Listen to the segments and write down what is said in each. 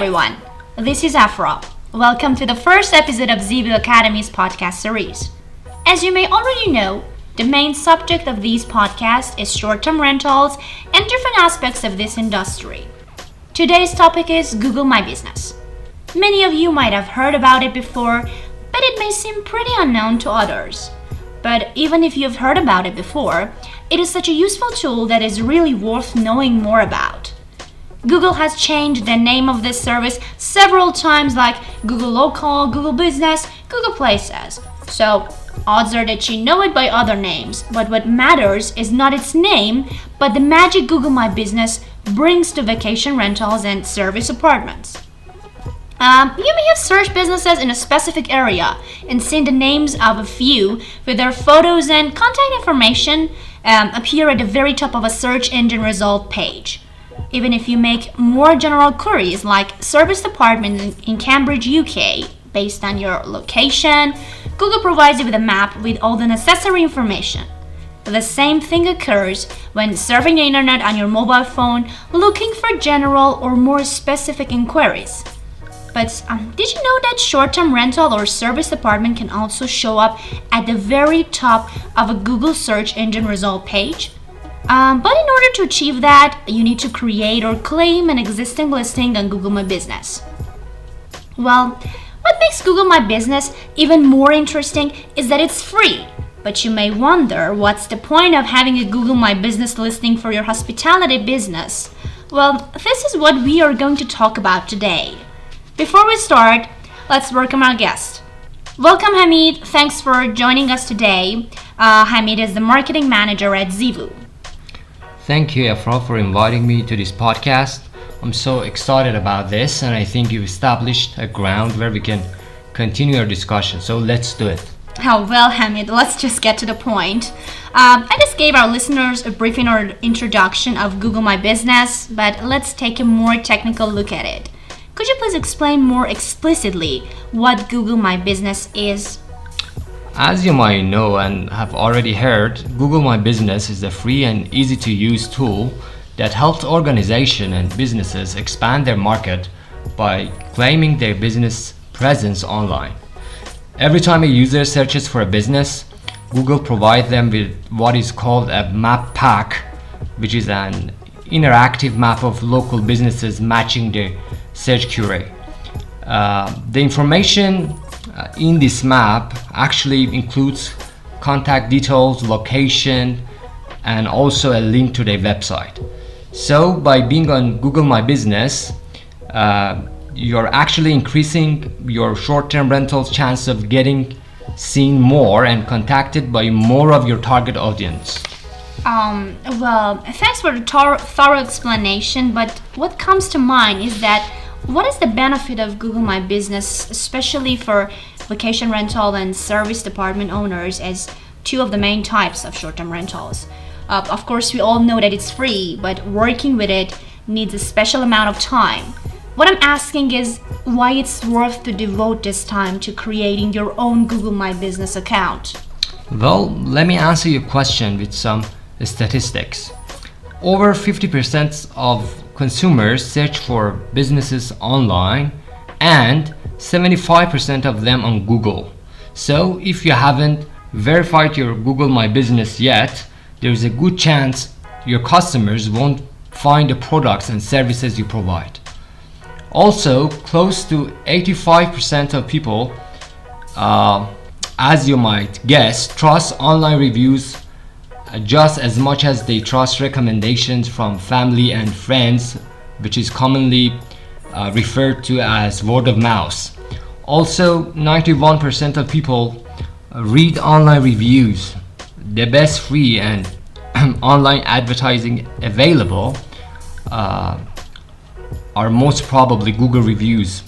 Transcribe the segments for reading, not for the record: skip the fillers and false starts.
everyone, this is Afra. Welcome to the first episode of Zeeville Academy's podcast series. As you may already know, the main subject of these podcasts is short-term rentals and different aspects of this industry. Today's topic is Google My Business. Many of you might have heard about it before, but it may seem pretty unknown to others. But even if you've heard about it before, it is such a useful tool that is really worth knowing more about. Google has changed the name of this service several times, like Google Local, Google Business, Google Places. So odds are that you know it by other names, but what matters is not its name, but the magic Google My Business brings to vacation rentals and service apartments. You may have searched businesses in a specific area and seen the names of a few with their photos and contact information appear at the very top of a search engine result page. Even if you make more general queries like service department in Cambridge, UK, based on your location, Google provides you with a map with all the necessary information. The same thing occurs when surfing the internet on your mobile phone looking for general or more specific inquiries. But did you know that short-term rental or service department can also show up at the very top of a Google search engine result page? But in order to achieve that, you need to create or claim an existing listing on Google My Business. Well, what makes Google My Business even more interesting is that it's free. But you may wonder, what's the point of having a Google My Business listing for your hospitality business? Well, this is what we are going to talk about today. Before we start, let's welcome our guest. Welcome, Hamid. Thanks for joining us today. Hamid is the marketing manager at Zeeville. Thank you, Afra, for inviting me to this podcast. I'm so excited about this, and I think you've established a ground where we can continue our discussion. So let's do it. Oh, well, Hamid, let's just get to the point. I just gave our listeners a brief introduction of Google My Business, but let's take a more technical look at it. Could you please explain more explicitly what Google My Business is? As you might know and have already heard, Google My Business is a free and easy-to-use tool that helps organizations and businesses expand their market by claiming their business presence online. Every time a user searches for a business, Google provides them with what is called a map pack, which is an interactive map of local businesses matching their search query. The information in this map actually includes contact details, location, and also a link to their website. So by being on Google My Business, you're actually increasing your short-term rentals chance of getting seen more and contacted by more of your target audience. Well, thanks for the thorough explanation, but what comes to mind is that what is the benefit of Google My Business, especially for vacation rental and service department owners as two of the main types of short-term rentals? Of course, we all know that it's free, but working with it needs a special amount of time. What I'm asking is why it's worth to devote this time to creating your own Google My Business account. Well, let me answer your question with some statistics. Over 50% of consumers search for businesses online and 75% of them on Google. So if you haven't verified your Google My Business yet, there's a good chance your customers won't find the products and services you provide. Also, close to 85% of people, as you might guess, trust online reviews just as much as they trust recommendations from family and friends, which is commonly referred to as word of mouth. Also, 91% of people read online reviews. The best free and online advertising available are most probably Google reviews.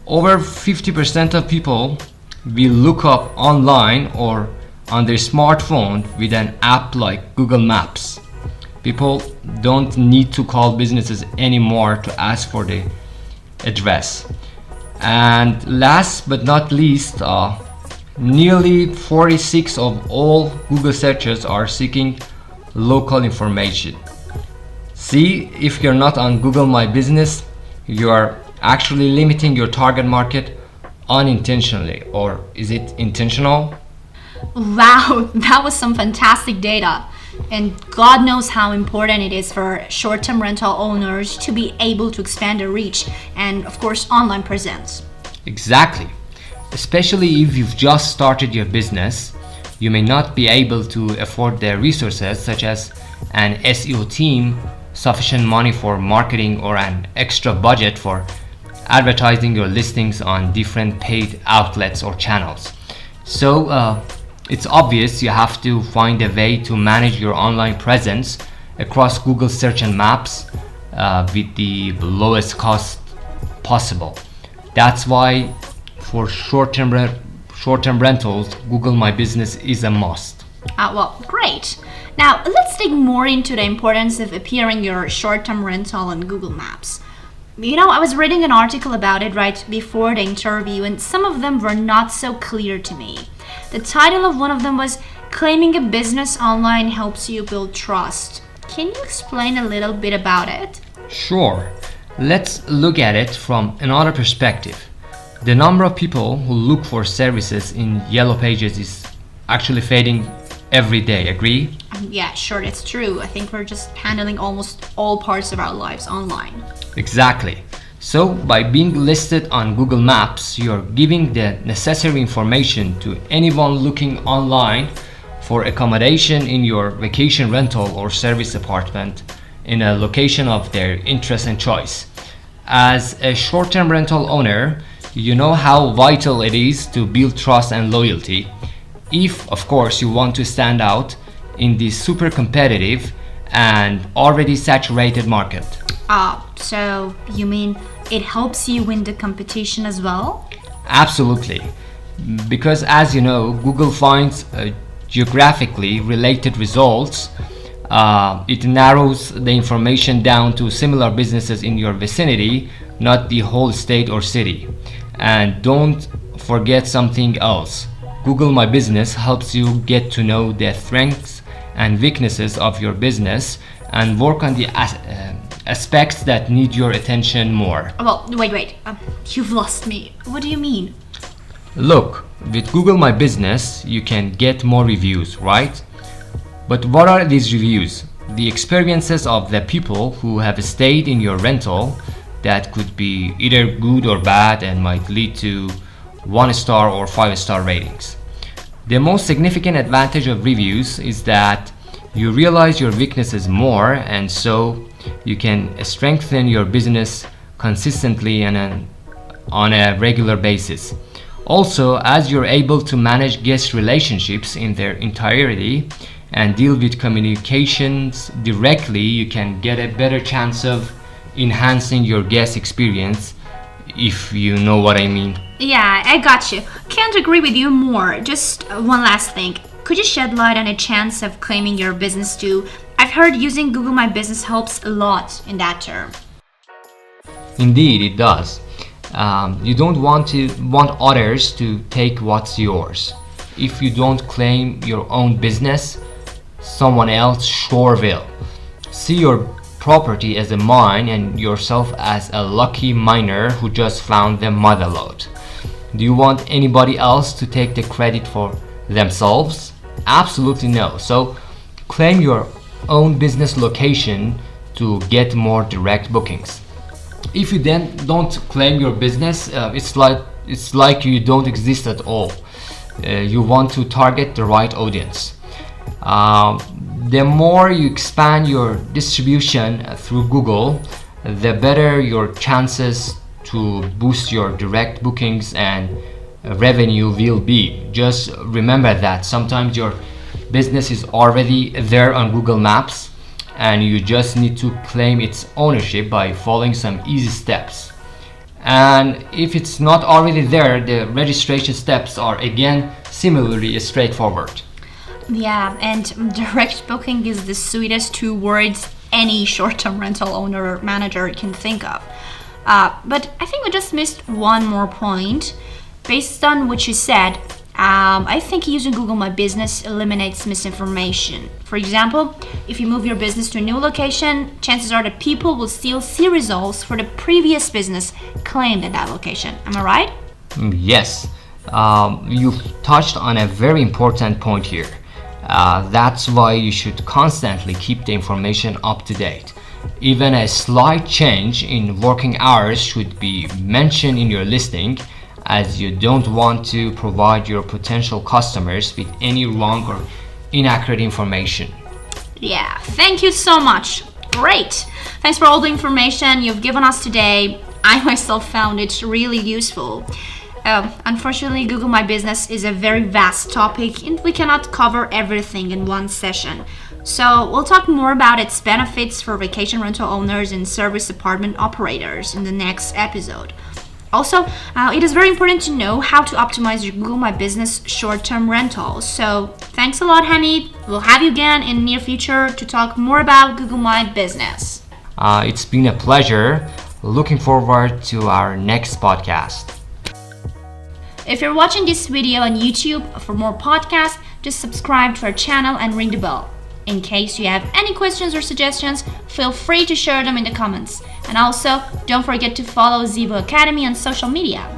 Over 50% of people will look up online or on their smartphone with an app like Google Maps. People don't need to call businesses anymore to ask for the address. And last but not least, nearly 46% of all Google searches are seeking local information. See, if you're not on Google My Business, you are actually limiting your target market unintentionally, or is it intentional? Wow, that was some fantastic data. And God knows how important it is for short term rental owners to be able to expand their reach and, of course, online presence. Exactly. Especially if you've just started your business, you may not be able to afford the resources such as an SEO team, sufficient money for marketing, or an extra budget for advertising your listings on different paid outlets or channels. So it's obvious you have to find a way to manage your online presence across Google Search and Maps with the lowest cost possible. That's why for short-term rentals, Google My Business is a must. Well, great. Now, let's dig more into the importance of appearing your short-term rental on Google Maps. I was reading an article about it right before the interview, and some of them were not so clear to me. The title of one of them was Claiming a Business Online Helps You Build Trust. Can you explain a little bit about it? Sure. Let's look at it from another perspective. The number of people who look for services in Yellow Pages is actually fading every day, agree? Yeah, sure, it's true. I think we're just handling almost all parts of our lives online. Exactly. So, by being listed on Google Maps, you're giving the necessary information to anyone looking online for accommodation in your vacation rental or service apartment in a location of their interest and choice. As a short-term rental owner, you know how vital it is to build trust and loyalty, if, of course, you want to stand out in this super competitive and already saturated market. So you mean it helps you win the competition as well? Absolutely. Because as you know, Google finds geographically related results. It narrows the information down to similar businesses in your vicinity, not the whole state or city. And don't forget something else. Google My Business helps you get to know the strengths and weaknesses of your business and work on the aspects that need your attention more. Well, wait. You've lost me. What do you mean? Look, with Google My Business, you can get more reviews, right? But what are these reviews? The experiences of the people who have stayed in your rental that could be either good or bad and might lead to 1-star or 5-star ratings. The most significant advantage of reviews is that you realize your weaknesses more, and so you can strengthen your business consistently and on a regular basis. Also, as you're able to manage guest relationships in their entirety and deal with communications directly, you can get a better chance of enhancing your guest experience, if you know what I mean. Yeah, I got you. Can't agree with you more. Just one last thing. Could you shed light on a chance of claiming your business too? I've heard using Google My Business helps a lot in that term. Indeed, it does. You don't want others to take what's yours. If you don't claim your own business, someone else sure will. See your property as a mine and yourself as a lucky miner who just found the mother lode. Do you want anybody else to take the credit for themselves? Absolutely no. So claim your own business location to get more direct bookings. If you then don't claim your business, it's like you don't exist at all. You want to target the right audience. The more you expand your distribution through Google, the better your chances to boost your direct bookings and revenue will be. Just remember that sometimes your business is already there on Google Maps and you just need to claim its ownership by following some easy steps. And if it's not already there, the registration steps are again similarly straightforward. Yeah, and direct booking is the sweetest 2 words any short-term rental owner or manager can think of. But I think we just missed one more point. Based on what you said, I think using Google My Business eliminates misinformation. For example, if you move your business to a new location, chances are that people will still see results for the previous business claimed at that location. Am I right? Yes, you've touched on a very important point here. That's why you should constantly keep the information up to date. Even a slight change in working hours should be mentioned in your listing, as you don't want to provide your potential customers with any wrong or inaccurate information. Yeah, thank you so much. Great. Thanks for all the information you've given us today. I myself found it really useful. Unfortunately, Google My Business is a very vast topic and we cannot cover everything in one session. So we'll talk more about its benefits for vacation rental owners and service apartment operators in the next episode. Also, it is very important to know how to optimize your Google My Business short-term rentals. So thanks a lot, Hamid. We'll have you again in the near future to talk more about Google My Business. It's been a pleasure. Looking forward to our next podcast. If you're watching this video on YouTube, for more podcasts, just subscribe to our channel and ring the bell. In case you have any questions or suggestions, feel free to share them in the comments. And also, don't forget to follow Zibo Academy on social media.